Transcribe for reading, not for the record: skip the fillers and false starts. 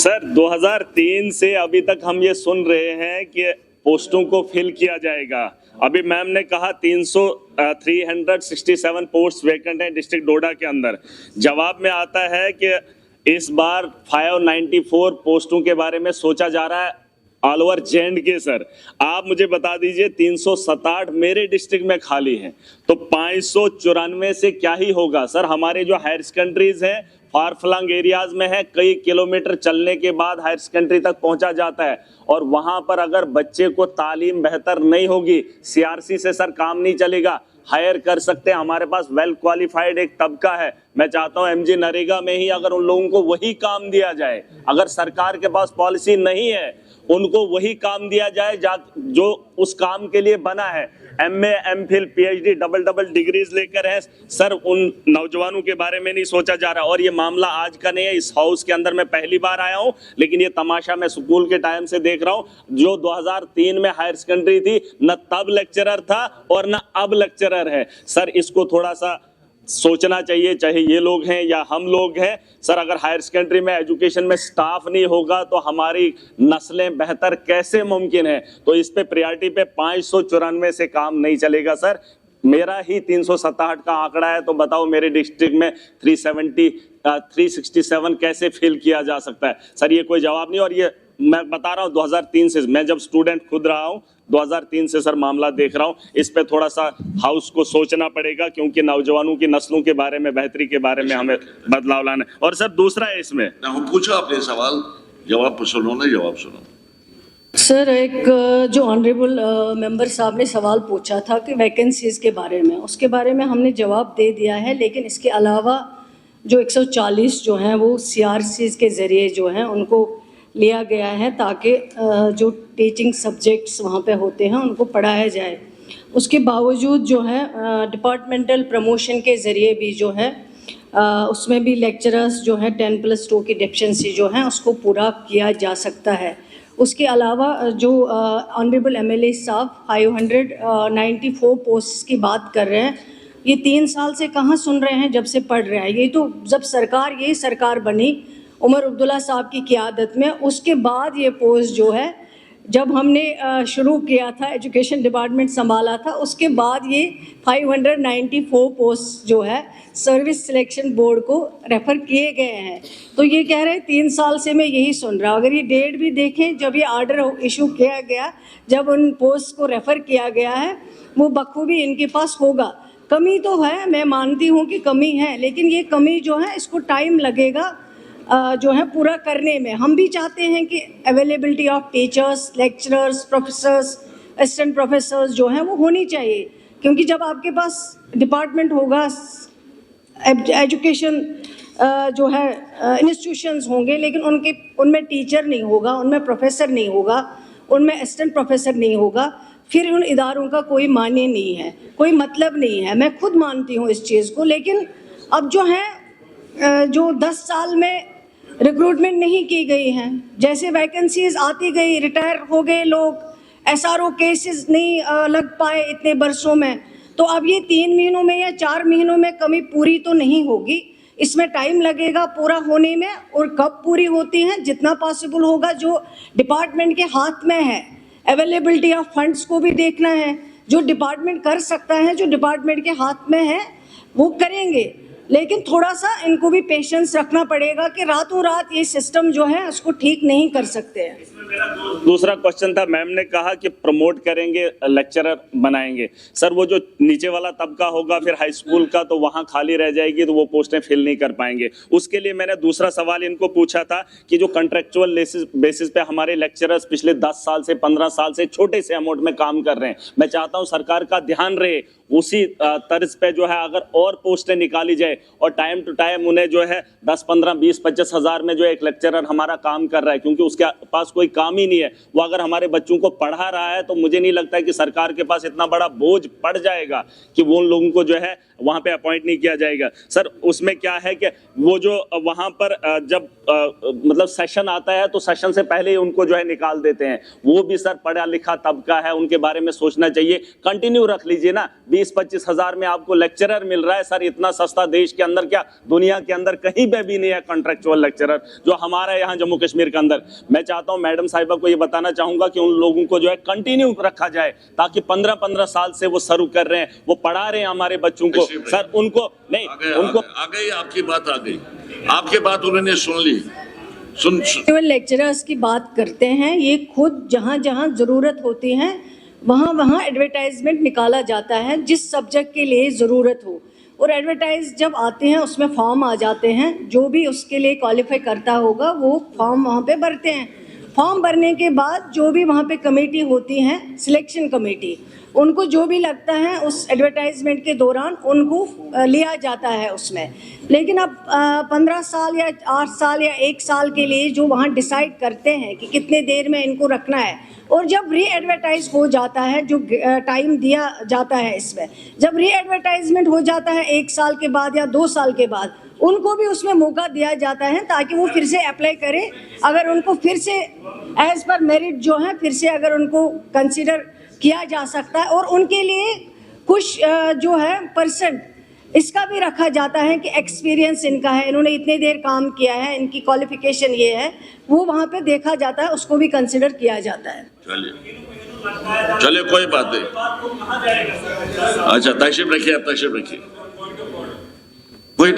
Sir 2003 से अभी तक हम ये सुन रहे हैं कि पोस्टों को फिल किया जाएगा। अभी मैम ने कहा 367 पोस्ट वैकेंट है डिस्ट्रिक्ट डोडा के अंदर। जवाब में आता है कि इस बार 594 पोस्टों के बारे में सोचा जा रहा है ऑल ओवर J&K। सर आप मुझे बता दीजिए 367 मेरे डिस्ट्रिक्ट में खाली हैं, तो 594 से क्या ही होगा। सर हमारे जो हायर सेकेंडरीज हैं फार फ्लंग एरियाज में है, कई किलोमीटर चलने के बाद हायर सेकेंडरी तक पहुंचा जाता है, और वहां पर अगर बच्चे को तालीम बेहतर नहीं होगी, CRC से सर काम नहीं चलेगा। हायर कर सकते हैं, हमारे पास वेल क्वालिफाइड एक तबका है। मैं चाहता हूं MG नरेगा में ही अगर उन लोगों को वही काम दिया जाए, अगर सरकार के पास पॉलिसी नहीं है उनको वही काम दिया जाए जो उस काम के लिए बना है। MA MPhil PhD double degrees लेकर है सर, उन नौजवानों के बारे में नहीं सोचा जा रहा। और ये मामला आज का नहीं है, इस हाउस के अंदर मैं पहली बार आया हूं, लेकिन ये तमाशा मैं स्कूल के टाइम से देख रहा हूं। जो 2003 में हायर सेकेंडरी थी, न तब लेक्चरर था और न अब लेक्चरर है। सर इसको थोड़ा सा सोचना चाहिए, चाहे ये लोग हैं या हम लोग हैं। सर अगर हायर सेकेंडरी में एजुकेशन में स्टाफ नहीं होगा तो हमारी नस्लें बेहतर कैसे मुमकिन है। तो इस पे प्रायोरिटी पे 594 से काम नहीं चलेगा। सर मेरा ही 367 का आंकड़ा है, तो बताओ मेरे डिस्ट्रिक्ट में 367 कैसे फिल किया जा सकता है। सर ये कोई जवाब नहीं। और ये मैं बता रहा हूँ 2003 से, मैं जब स्टूडेंट खुद रहा हूँ 2003 से सर मामला देख रहा हूँ। इस पे थोड़ा सा हाउस को सोचना पड़ेगा, क्योंकि नौजवानों की नस्लों के बारे में, बेहतरी के बारे में हमें बदलाव लाना है। और सर दूसरा है इसमें, पूछो आपने सवाल, जवाब सुनो ना, जवाब सुनो। सर एक जो ऑनरेबल मेंबर साहब ने सवाल पूछा था कि वैकेंसीज के बारे में, उसके बारे में हमने जवाब दे दिया है, लेकिन इसके अलावा जो 140 जो हैं वो CRCs के ज़रिए जो हैं उनको लिया गया है, ताकि जो टीचिंग सब्जेक्ट्स वहाँ पे होते हैं उनको पढ़ाया जाए। उसके बावजूद जो है डिपार्टमेंटल प्रमोशन के ज़रिए भी जो है उसमें भी लेक्चरर्स जो है 10+2 की डेफिशिएंसी जो है उसको पूरा किया जा सकता है। उसके अलावा जो ऑनरेबल MLA साहब 594 पोस्ट की बात कर रहे हैं, ये 3 साल से कहाँ सुन रहे हैं, जब से पढ़ रहे हैं। ये तो जब यही सरकार बनी उमर अब्दुल्ला साहब की क़ियादत में, उसके बाद ये पोस्ट जो है, जब हमने शुरू किया था एजुकेशन डिपार्टमेंट संभाला था, उसके बाद ये 594 पोस्ट जो है सर्विस सिलेक्शन बोर्ड को रेफ़र किए गए हैं। तो ये कह रहे हैं 3 साल से मैं यही सुन रहा हूँ। अगर ये डेट भी देखें जब ये ऑर्डर इशू किया गया, जब उन पोस्ट को रेफ़र किया गया है, वो बखूबी इनके पास होगा। कमी तो है, मैं मानती हूँ कि कमी है, लेकिन ये कमी जो है इसको टाइम लगेगा जो है पूरा करने में। हम भी चाहते हैं कि availability of teachers, lecturers, professors, assistant professors जो हैं वो होनी चाहिए, क्योंकि जब आपके पास डिपार्टमेंट होगा, एजुकेशन जो है इंस्टीट्यूशंस होंगे, लेकिन उनमें टीचर नहीं होगा, उनमें प्रोफेसर नहीं होगा, उनमें असिस्टेंट प्रोफेसर नहीं होगा, फिर उन इदारों का कोई मायने नहीं है, कोई मतलब नहीं है। मैं खुद मानती हूँ इस चीज़ को, लेकिन अब जो है जो 10 साल में रिक्रूटमेंट नहीं की गई हैं, जैसे वैकेंसीज आती गई, रिटायर हो गए लोग, SRO केसेस नहीं लग पाए इतने बरसों में, तो अब ये 3 महीनों में या 4 महीनों में कमी पूरी तो नहीं होगी, इसमें टाइम लगेगा पूरा होने में। और कब पूरी होती हैं, जितना पॉसिबल होगा, जो डिपार्टमेंट के हाथ में है। अवेलेबिलिटी ऑफ फंड्स को भी देखना है, जो डिपार्टमेंट कर सकता है, जो डिपार्टमेंट के हाथ में है वो करेंगे, लेकिन थोड़ा सा इनको भी पेशेंस रखना पड़ेगा कि रातों रात ये सिस्टम जो है उसको ठीक नहीं कर सकते हैं। दूसरा क्वेश्चन था, मैम ने कहा कि प्रमोट करेंगे, लेक्चरर बनाएंगे। सर वो जो नीचे वाला तबका होगा फिर हाई स्कूल का, तो वहाँ खाली रह जाएगी, तो वो पोस्टें फिल नहीं कर पाएंगे। उसके लिए मैंने दूसरा सवाल इनको पूछा था कि जो कॉन्ट्रेक्चुअल बेसिस पे हमारे लेक्चरर्स पिछले 10 साल से 15 साल से छोटे से अमाउंट में काम कर रहे हैं, मैं चाहता हूँ सरकार का ध्यान रहे उसी तर्ज पे जो है अगर और पोस्टें निकाली जाए, और टाइम टू टाइम उन्हें जो है 10, 15, 20, 25 हज़ार में जो एक लेक्चरर हमारा काम कर रहा है, क्योंकि उसके पास कोई काम ही नहीं है, वो अगर हमारे बच्चों को पढ़ा रहा है तो मुझे नहीं लगता है कि सरकार के पास इतना बड़ा बोझ पड़ जाएगा कि वो उन लोगों को जो है वहां पे अपॉइंट नहीं किया जाएगा। सर उसमें क्या है कि वो जो वहां पर जब मतलब सेशन आता है तो सेशन से पहले ही उनको जो है निकाल देते हैं। वो भी सर पढ़ा लिखा तबका है, उनके बारे में सोचना चाहिए। कंटिन्यू रख लीजिए ना, 20-25 हजार में आपको लेक्चरर मिल रहा है सर, इतना सस्ता देश के अंदर क्या दुनिया के अंदर कहीं पे भी नहीं है कॉन्ट्रेक्चुअल लेक्चरर जो हमारा यहाँ जम्मू कश्मीर के अंदर। मैं चाहता हूँ मैडम साहिबा को ये बताना चाहूंगा कि उन लोगों को जो है कंटिन्यू रखा जाए, ताकि 15-15 साल से वो सर्व कर रहे हैं, वो पढ़ा रहे हैं हमारे बच्चों को सर, उनको नहीं उनको आ गई आपकी बात, आ गई आपकी बात उन्होंने सुन ली। केवल लेक्चरर्स की बात करते हैं, ये खुद जहाँ जहाँ ज़रूरत होती है वहाँ वहाँ एडवर्टाइजमेंट निकाला जाता है जिस सब्जेक्ट के लिए ज़रूरत हो, और एडवर्टाइज जब आते हैं उसमें फॉर्म आ जाते हैं, जो भी उसके लिए क्वालिफाई करता होगा वो फॉर्म वहाँ पे भरते हैं। फॉर्म भरने के बाद जो भी वहाँ पे कमेटी होती है, सिलेक्शन कमेटी, उनको जो भी लगता है उस एडवर्टाइजमेंट के दौरान उनको लिया जाता है उसमें। लेकिन अब 15 साल या 8 साल या 1 साल के लिए जो वहाँ डिसाइड करते हैं कि कितने देर में इनको रखना है, और जब री एडवर्टाइज हो जाता है, जो टाइम दिया जाता है इसमें, जब री एडवर्टाइजमेंट हो जाता है 1 साल के बाद या 2 साल के बाद, उनको भी उसमें मौका दिया जाता है ताकि वो फिर से अप्लाई करें। अगर उनको फिर से एज पर मेरिट जो है फिर से अगर उनको कंसिडर किया जा सकता है, और उनके लिए कुछ जो है परसेंट इसका भी रखा जाता है कि एक्सपीरियंस इनका है, इन्होंने इतने देर काम किया है, इनकी क्वालिफिकेशन ये है, वो वहाँ पे देखा जाता है, उसको भी कंसिडर किया जाता है। चलिए कोई बात नहीं। अच्छा तशरीफ रखिए, आप तशरीफ रखिए। कोई